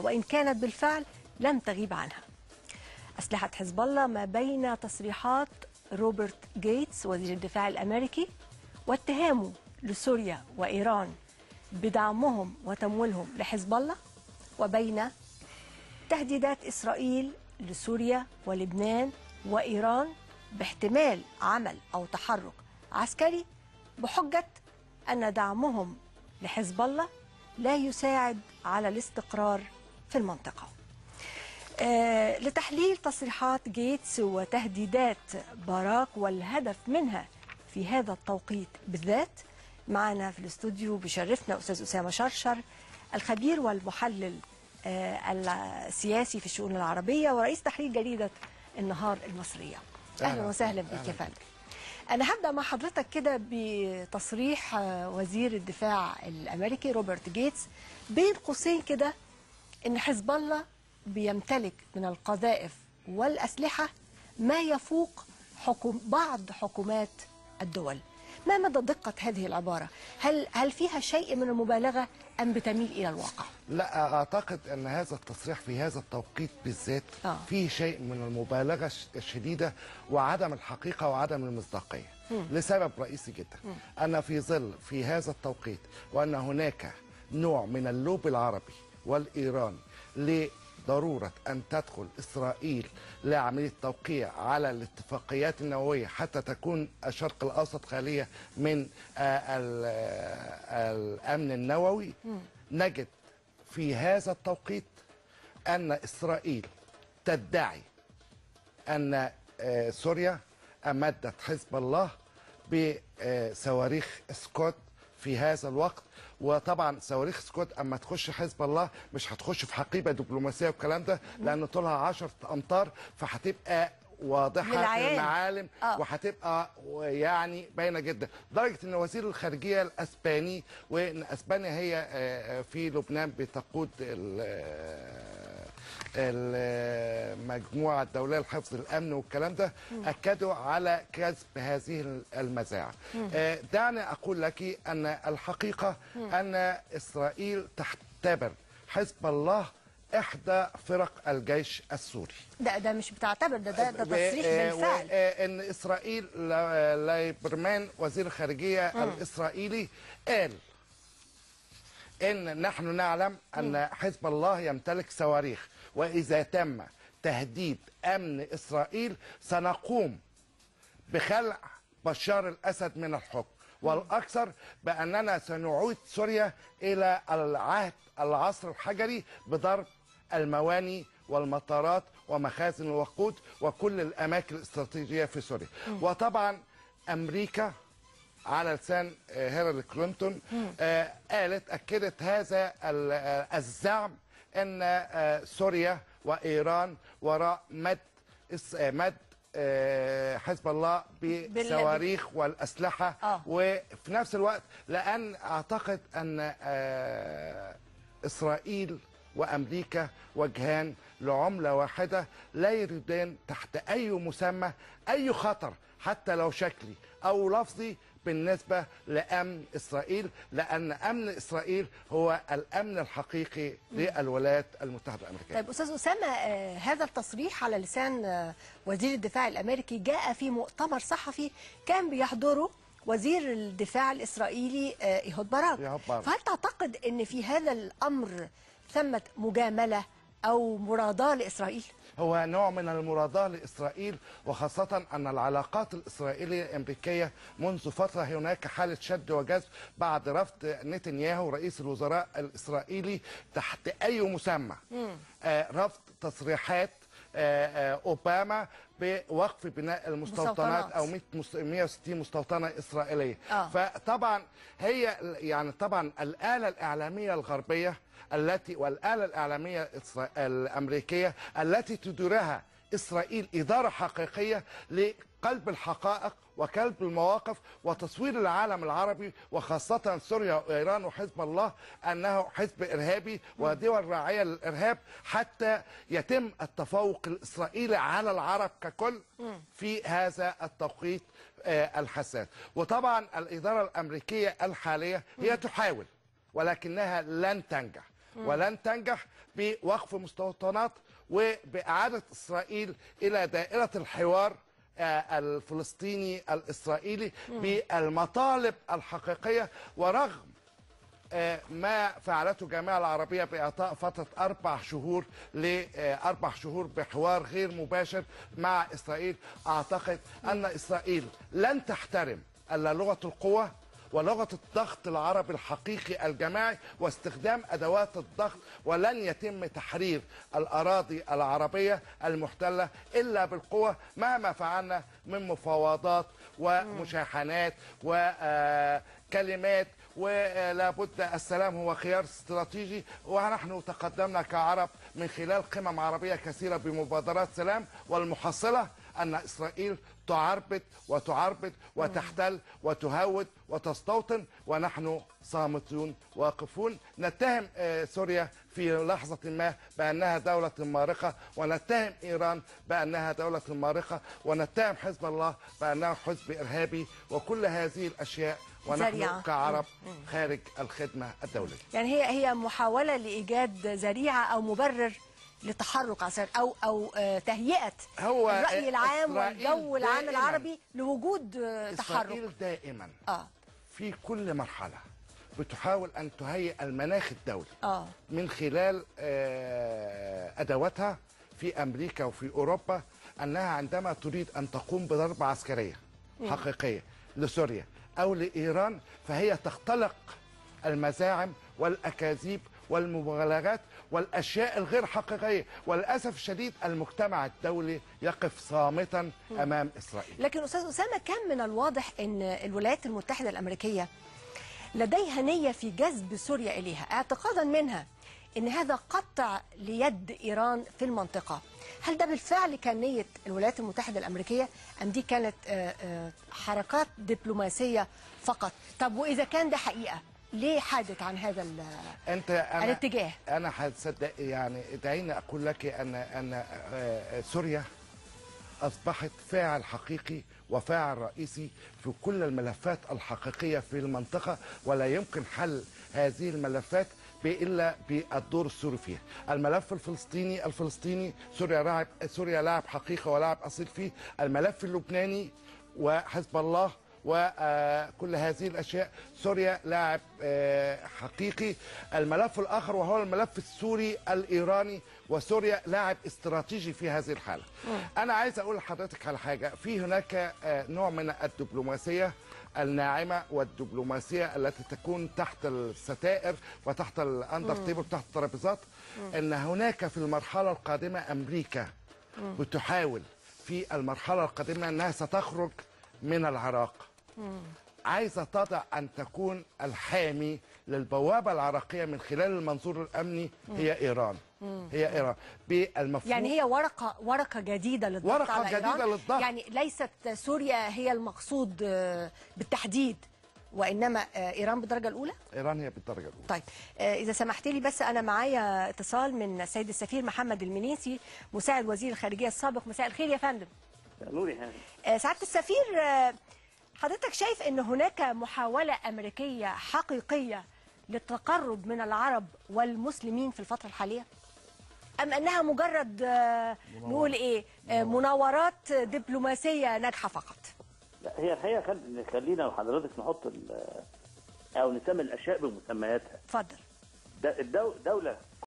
وإن كانت بالفعل لم تغيب عنها. أسلحة حزب الله ما بين تصريحات روبرت جيتس وزير الدفاع الأمريكي واتهامه لسوريا وإيران بدعمهم وتمويلهم لحزب الله، وبين تهديدات إسرائيل لسوريا ولبنان وإيران باحتمال عمل أو تحرك عسكري بحجة أن دعمهم لحزب الله لا يساعد على الاستقرار في المنطقة. لتحليل تصريحات جيتس وتهديدات باراك والهدف منها في هذا التوقيت بالذات، معنا في الاستوديو بيشرفنا أستاذ أسامة شرشر، الخبير والمحلل السياسي في الشؤون العربية ورئيس تحرير جريدة النهار المصرية. أهلا وسهلا بك يا فندم. أنا هبدأ مع حضرتك كده بتصريح وزير الدفاع الأمريكي روبرت جيتس بين قوسين كده إن حزب الله بيمتلك من القذائف والأسلحة ما يفوق بعض حكومات الدول. ما مدى دقة هذه العبارة؟ هل فيها شيء من المبالغة أم بتميل إلى الواقع؟ لا، أعتقد أن هذا التصريح في هذا التوقيت بالذات فيه شيء من المبالغة الشديدة وعدم الحقيقة وعدم المصداقية لسبب رئيسي جدا. أن في ظل في هذا التوقيت وأن هناك نوع من اللوب العربي والإيراني ضرورة أن تدخل إسرائيل لعملية توقيع على الاتفاقيات النووية حتى تكون الشرق الأوسط خالية من الأمن النووي. نجد في هذا التوقيت أن إسرائيل تدعي أن سوريا أمدت حزب الله بصواريخ سكوت في هذا الوقت. وطبعا صواريخ سكوت اما تخش حزب الله مش هتخش في حقيبه دبلوماسيه والكلام ده، لان طولها 10 امتار، فهتبقى واضحه في المعالم وهتبقى يعني باينه جدا، لدرجه ان وزير الخارجيه الاسباني، وان اسبانيا هي في لبنان بتقود المجموعة الدولية لحفظ الأمن والكلام ده، أكدوا على كذب هذه المذاعة. دعني أقول لك أن الحقيقة أن إسرائيل تعتبر حزب الله إحدى فرق الجيش السوري. ده مش بتعتبر، ده تصريح بالفعل. إن إسرائيل لايبرمان وزير الخارجية الإسرائيلي قال إن نحن نعلم أن حزب الله يمتلك صواريخ، وإذا تم تهديد أمن إسرائيل سنقوم بخلع بشار الأسد من الحكم، والأكثر بأننا سنعود سوريا إلى العصر الحجري بضرب المواني والمطارات ومخازن الوقود وكل الأماكن الاستراتيجية في سوريا. وطبعا أمريكا على لسان هيلاري كلينتون أكدت هذا الزعم أن سوريا وإيران وراء مد حزب الله بالصواريخ والأسلحة. وفي نفس الوقت لأن أعتقد أن إسرائيل وأمريكا وجهان لعملة واحدة، لا يريدان تحت أي مسمى أي خطر حتى لو شكلي أو لفظي بالنسبة لأمن إسرائيل، لأن أمن إسرائيل هو الأمن الحقيقي للولايات المتحدة الأمريكية. طيب أستاذ أسامة، هذا التصريح على لسان وزير الدفاع الأمريكي جاء في مؤتمر صحفي كان بيحضره وزير الدفاع الإسرائيلي إيهود باراك. فهل تعتقد أن في هذا الأمر ثمة مجاملة أو مراداة لإسرائيل؟ هو نوع من المراداة لإسرائيل، وخاصة أن العلاقات الإسرائيلية الأمريكية منذ فترة هناك حالة شد وجذب بعد رفض نتنياهو رئيس الوزراء الإسرائيلي تحت أي مسمى رفض تصريحات أوباما بوقف بناء المستوطنات أو 160 مستوطنة إسرائيلية. فطبعا هي يعني طبعا الآلة الإعلامية الغربية والآلة الإعلامية الأمريكية التي تديرها إسرائيل إدارة حقيقية لقلب الحقائق وكلب المواقف وتصوير العالم العربي وخاصة سوريا وإيران وحزب الله أنه حزب إرهابي ودول راعية للإرهاب، حتى يتم التفوق الإسرائيلي على العرب ككل في هذا التوقيت الحساس. وطبعا الإدارة الأمريكية الحالية هي تحاول ولكنها لن تنجح، ولن تنجح بوقف مستوطنات وبإعادة إسرائيل إلى دائرة الحوار الفلسطيني الإسرائيلي بالمطالب الحقيقية. ورغم ما فعلته الجامعة العربية بإعطاء فترة 4 شهور ل4 شهور بحوار غير مباشر مع إسرائيل، أعتقد أن إسرائيل لن تحترم إلا لغة القوة ولغة الضغط العربي الحقيقي الجماعي واستخدام أدوات الضغط، ولن يتم تحرير الأراضي العربية المحتلة إلا بالقوة مهما فعلنا من مفاوضات ومشاحنات وكلمات. ولا بد السلام هو خيار استراتيجي، ونحن تقدمنا كعرب من خلال قمم عربية كثيرة بمبادرات سلام، والمحصلة أن إسرائيل تعربد وتعربد وتحتل وتهود وتستوطن، ونحن صامتون واقفون. نتهم سوريا في لحظة ما بأنها دولة مارقة، ونتهم إيران بأنها دولة مارقة، ونتهم حزب الله بأنه حزب إرهابي، وكل هذه الأشياء ونحن كعرب خارج الخدمة الدولية. يعني هي محاولة لإيجاد ذريعة أو مبرر لتحرك عسكري أو تهيئة الرأي العام والجو العام العربي لوجود تحرك. إسرائيل دائما في كل مرحلة بتحاول أن تهيئ المناخ الدولي من خلال أدواتها في أمريكا وفي أوروبا، أنها عندما تريد أن تقوم بضربة عسكرية حقيقية لسوريا أو لإيران فهي تختلق المزاعم والأكاذيب والمبالغات والأشياء الغير حقيقية. وللأسف الشديد المجتمع الدولي يقف صامتا أمام إسرائيل. لكن أستاذ أسامة، كان من الواضح أن الولايات المتحدة الأمريكية لديها نية في جذب سوريا إليها، اعتقادا منها أن هذا قطع ليد إيران في المنطقة. هل ده بالفعل كان نية الولايات المتحدة الأمريكية أم دي كانت حركات دبلوماسية فقط؟ طب وإذا كان ده حقيقة ليه حادث عن هذا الاتجاه؟ أنا هتصدق يعني دعيني أقول لك أن سوريا أصبحت فاعل حقيقي وفاعل رئيسي في كل الملفات الحقيقية في المنطقة، ولا يمكن حل هذه الملفات إلا بالدور السوري فيها. الملف الفلسطيني سوريا لاعب حقيقة ولاعب أصيل فيه. الملف اللبناني وحزب الله وكل هذه الأشياء سوريا لاعب حقيقي. الملف الآخر وهو الملف السوري الإيراني، وسوريا لاعب استراتيجي في هذه الحالة. أنا عايز أقول لحضرتك على حاجة، في هناك نوع من الدبلوماسية الناعمة والدبلوماسية التي تكون تحت الستائر وتحت الأندر تيبل، تحت الترابيزات. أن هناك في المرحلة القادمة أمريكا بتحاول في المرحلة القادمة أنها ستخرج من العراق، عايزة تضع أن تكون الحامي للبوابة العراقية من خلال المنظور الأمني هي إيران. هي إيران بالمفهوم، يعني هي ورقة جديدة للضغط على إيران. يعني ليست سوريا هي المقصود بالتحديد، وإنما إيران بالدرجة الأولى؟ إيران هي بالدرجة الأولى. طيب إذا سمحت لي بس، أنا معايا اتصال من السيد السفير محمد المنيسي مساعد وزير الخارجية السابق. مساء الخير يا فندم. نوري. سعادة السفير، حضرتك شايف أن هناك محاولة أمريكية حقيقية للتقرب من العرب والمسلمين في الفترة الحالية؟ أم أنها مجرد نقول إيه مناورات دبلوماسية ناجحة فقط؟ لا، هي الحقيقة خلينا وحضرتك نحط أو نسمي الأشياء بمسمياتها. اتفضل. الدولة